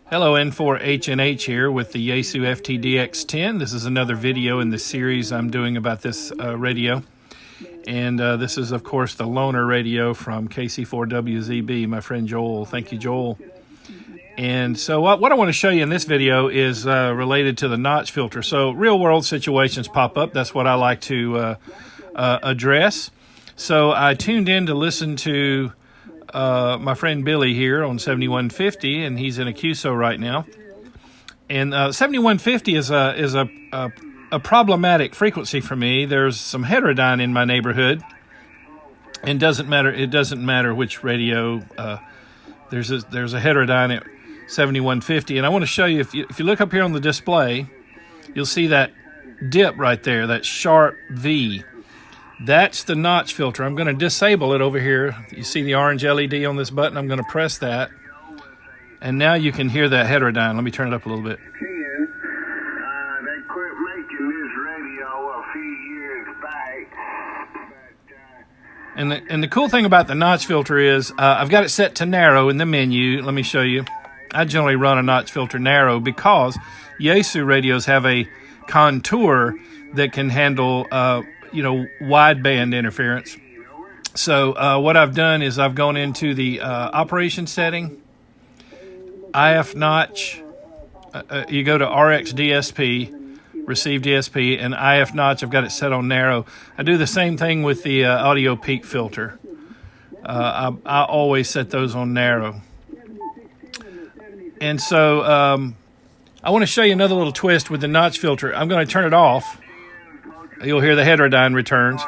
Hello, N4HNH here with the Yaesu FTdx10. This is another video in the series I'm doing about this radio. And this is, of course, the loaner radio from KC4WZB, my friend Joel. Thank you, Joel. And so what I want to show you in this video is related to the notch filter. So real-world situations pop up. That's what I like to address. So I tuned in to listen to my friend Billy here on 7150, and he's in a QSO right now. And 7150 is a problematic frequency for me. There's some heterodyne in my neighborhood, and it doesn't matter which radio. There's a heterodyne at 7150, and I want to show you. If you look up here on the display, you'll see that dip right there, that sharp V. That's the notch filter. I'm going to disable it over here. You see the orange LED on this button? I'm going to press that. And now you can hear that heterodyne. Let me turn it up a little bit. They quit making this radio a few years back. And the cool thing about the notch filter is I've got it set to narrow in the menu. Let me show you. I generally run a notch filter narrow because Yaesu radios have a contour that can handle wideband interference. So what I've done is I've gone into the operation setting, IF notch, you go to RX DSP, receive DSP, and IF notch, I've got it set on narrow. I do the same thing with the audio peak filter. I always set those on narrow. And so I want to show you another little twist with the notch filter. I'm going to turn it off. You'll hear the heterodyne returns.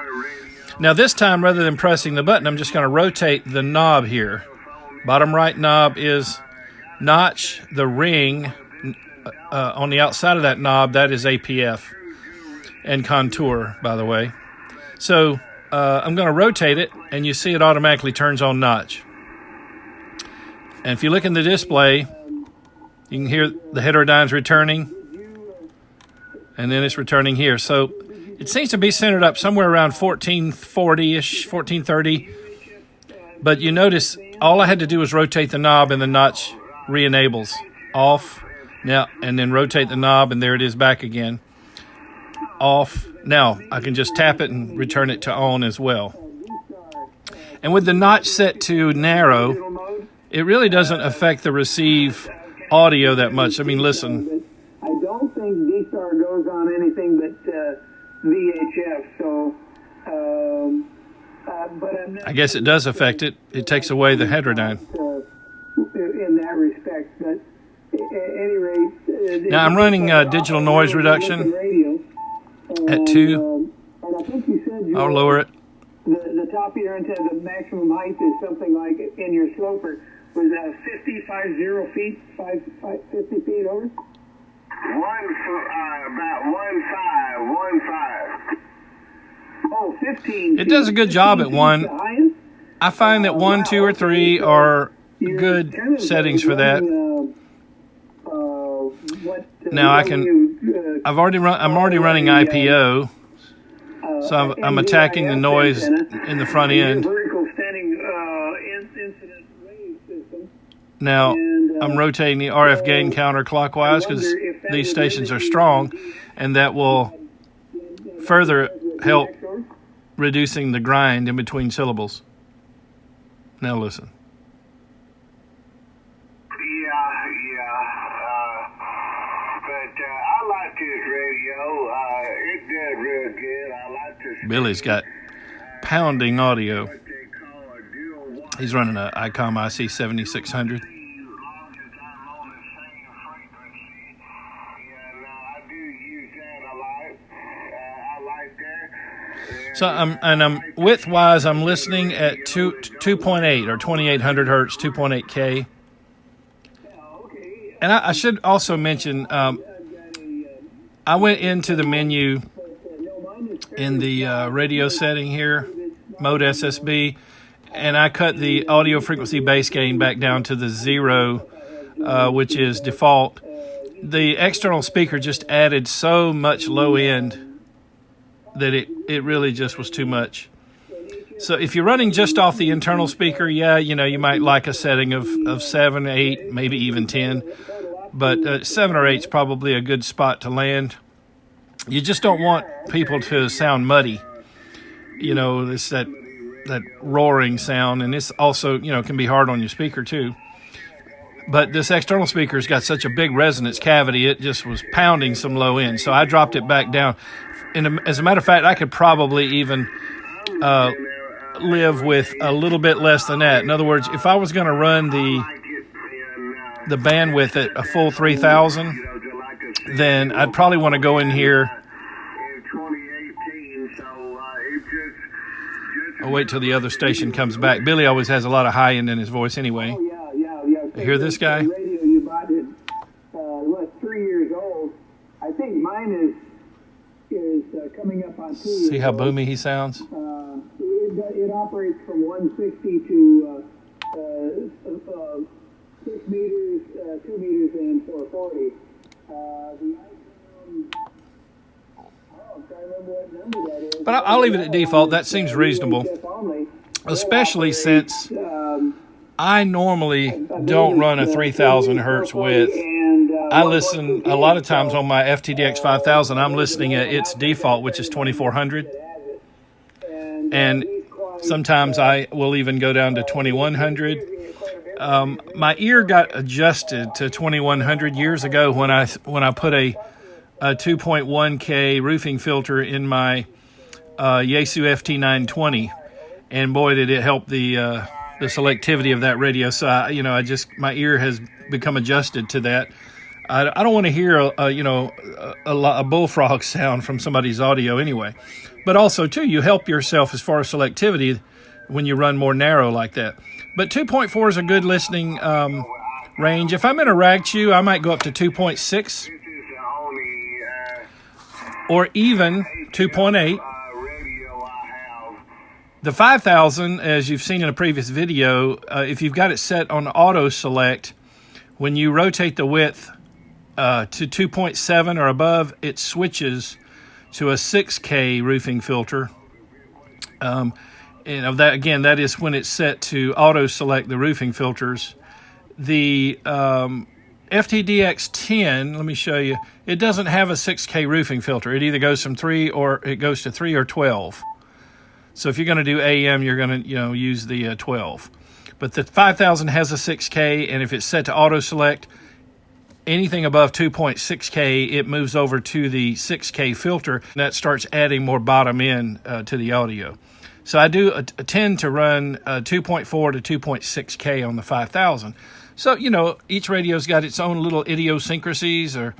Now this time, rather than pressing the button, I'm just going to rotate the knob here. Bottom right knob is notch. The ring on the outside of that knob, that is APF and contour, by the way. So I'm going to rotate it, and you see it automatically turns on notch. And if you look in the display, you can hear the heterodynes returning, and then it's returning here. So it seems to be centered up somewhere around 1440-ish, 1430. But you notice all I had to do was rotate the knob and the notch re-enables. Off, now, and then rotate the knob, and there it is back again. Off. Now I can just tap it and return it to on as well. And with the notch set to narrow, it really doesn't affect the receive audio that much. I mean, listen. I don't think D-Star goes on anything but VHF, so but I'm not, I guess it does affect it. It takes away the heterodyne. In that respect, but at any rate, now I'm running digital noise reduction at 2. And I think you said I'll lower it. The top of your antenna, the maximum height is something like in your sloper was 50 feet, 50 feet over. About 1.5. Oh, 15. It does a good job at 1. I find that 1, 2, or 3 are good settings for that. Now I'm already running IPO, so I'm attacking the noise in the front end. Now I'm rotating the RF gain counterclockwise because these stations are strong, and that will further help reducing the grind in between syllables. Now listen. But I like this radio. It did real good. I like this. Billy's got pounding audio. He's running an ICOM IC 7600. So I'm width-wise, I'm listening at 2.8 or 2800 hertz, 2.8K. And I should also mention, I went into the menu in the radio setting here, mode SSB, and I cut the audio frequency base gain back down to the 0, which is default. The external speaker just added so much low end that it really just was too much. So if you're running just off the internal speaker, yeah, you might like a setting of 7, 8, maybe even 10. But 7 or 8 is probably a good spot to land. You just don't want people to sound muddy. It's that roaring sound, and it's also, can be hard on your speaker too. But this external speaker's got such a big resonance cavity, it just was pounding some low end. So I dropped it back down. And as a matter of fact, I could probably even live with a little bit less than that. In other words, if I was going to run the bandwidth at a full 3,000, then I'd probably want to go in here. I'll wait till the other station comes back. Billy always has a lot of high end in his voice anyway. You hear this guy? The radio you bought was 3 years old. I think mine is coming up on 2 years. See how boomy he sounds? It operates from 160 to 6 meters, 2 meters, and 440. But I'll leave it at default. That seems reasonable, especially since I normally don't run a 3,000 hertz width. I listen a lot of times on my FTdx1000. I'm listening at its default, which is 2,400, and sometimes I will even go down to 2,100. My ear got adjusted to 2,100 years ago when I put a 2.1K roofing filter in my Yaesu FTdx10, and boy, did it help the selectivity of that radio. So my ear has become adjusted to that. I don't want to hear a bullfrog sound from somebody's audio anyway. But also too, you help yourself as far as selectivity when you run more narrow like that. But 2.4 is a good listening range. If I'm in a rag chew, I might go up to 2.6 or even 2.8. The 5,000, as you've seen in a previous video, if you've got it set on auto select, when you rotate the width to 2.7 or above, it switches to a 6K roofing filter. That is when it's set to auto select the roofing filters. The FTdx10, let me show you, it doesn't have a 6K roofing filter. It either goes from 3 or 12. So if you're going to do AM, you're going to use the 12. But the 5,000 has a 6K, and if it's set to auto select, anything above 2.6K, it moves over to the 6K filter, and that starts adding more bottom end to the audio. So I do tend to run 2.4 to 2.6K on the 5,000. So, each radio's got its own little idiosyncrasies or,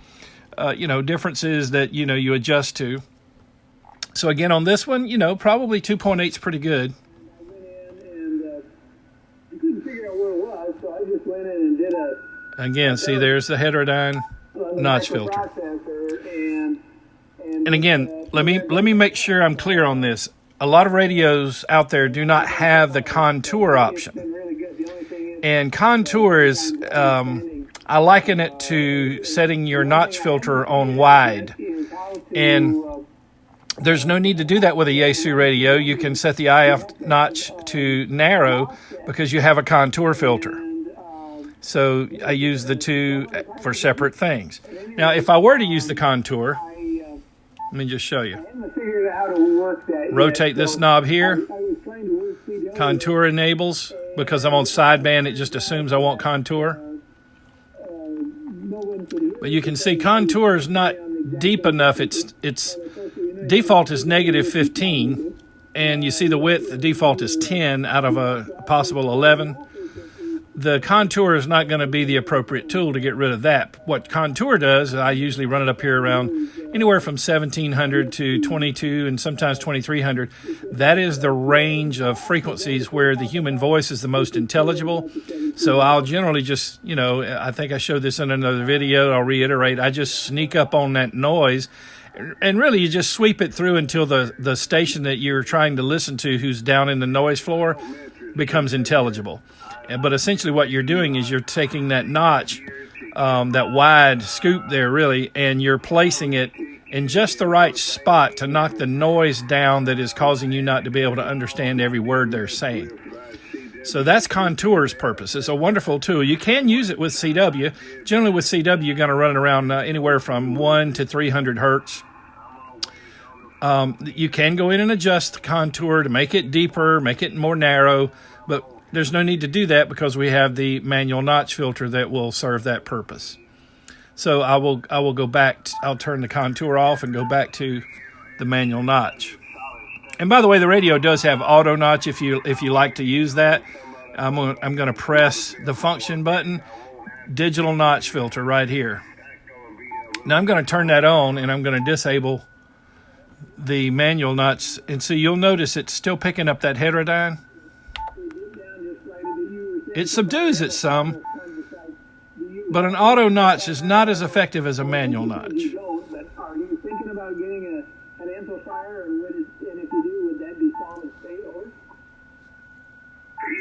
differences that, you adjust to. So again, on this one, probably 2.8 is pretty good. I went in and I couldn't figure out where it was, so I just went in and did Again, see, there's the heterodyne notch filter. And again, let me make sure I'm clear on this. A lot of radios out there do not have the contour option. And contour is, I liken it to setting your notch filter on wide. And there's no need to do that with a Yaesu radio. You can set the IF notch to narrow because you have a contour filter. So I use the two for separate things. Now, if I were to use the contour, let me just show you. Rotate this knob here. Contour enables. Because I'm on sideband, it just assumes I want contour. But you can see contour is not deep enough. Its default is -15, and you see the width, the default is 10 out of a possible 11. The contour is not going to be the appropriate tool to get rid of that. What contour does, I usually run it up here around anywhere from 1,700 to 22 and sometimes 2,300. That is the range of frequencies where the human voice is the most intelligible. So I'll generally just, I think I showed this in another video, I'll reiterate, I just sneak up on that noise. And really, you just sweep it through until the station that you're trying to listen to, who's down in the noise floor, becomes intelligible. But essentially what you're doing is you're taking that notch, that wide scoop there really, and you're placing it in just the right spot to knock the noise down that is causing you not to be able to understand every word they're saying. So that's Contour's purpose. It's a wonderful tool. You can use it with CW. Generally with CW, you're going to run it around anywhere from 1 to 300 hertz. You can go in and adjust the Contour to make it deeper, make it more narrow, but there's no need to do that because we have the manual notch filter that will serve that purpose. So I will go back. I'll turn the Contour off and go back to the manual notch. And by the way, the radio does have auto notch if you like to use that. I'm going to press the function button, digital notch filter right here. Now I'm going to turn that on and I'm going to disable the manual notch. And so you'll notice it's still picking up that heterodyne. It subdues it some, but an auto notch is not as effective as a manual notch. Are you thinking about getting an amplifier, and if you do, would that be solid state or?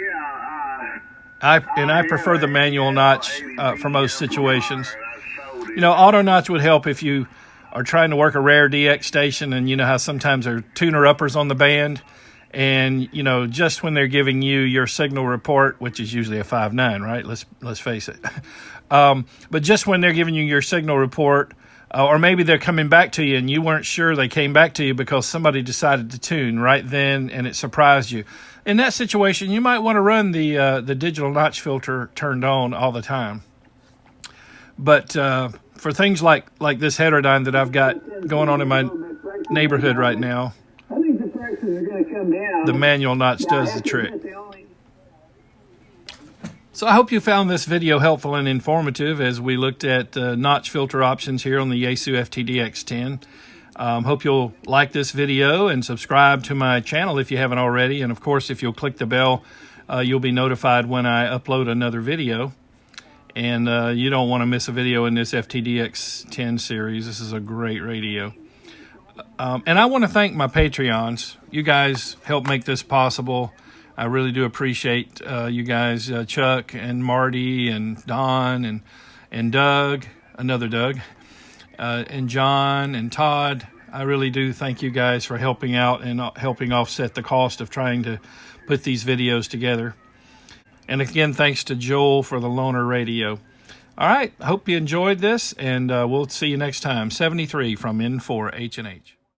Yeah. I prefer the manual notch for most situations. You know, auto notch would help if you are trying to work a rare DX station, and you know how sometimes there are tuner uppers on the band, and you know just when they're giving you your signal report, which is usually a 5.9, right? Let's face it. But just when they're giving you your signal report, or maybe they're coming back to you and you weren't sure they came back to you because somebody decided to tune right then and it surprised you. In that situation, you might want to run the digital notch filter turned on all the time. But for things like this heterodyne that I've got going on in my neighborhood right now, I think the prices are going to come down. the manual notch does the trick. So I hope you found this video helpful and informative as we looked at notch filter options here on the Yaesu FTdx10. Hope you'll like this video and subscribe to my channel if you haven't already. And of course, if you'll click the bell, you'll be notified when I upload another video. And you don't want to miss a video in this FTdx10 series. This is a great radio. And I want to thank my Patreons. You guys help make this possible. I really do appreciate you guys, Chuck and Marty and Don and Doug, another Doug, and John and Todd. I really do thank you guys for helping out and helping offset the cost of trying to put these videos together. And again, thanks to Joel for the loaner radio. All right, I hope you enjoyed this, and we'll see you next time. 73 from N4H&H.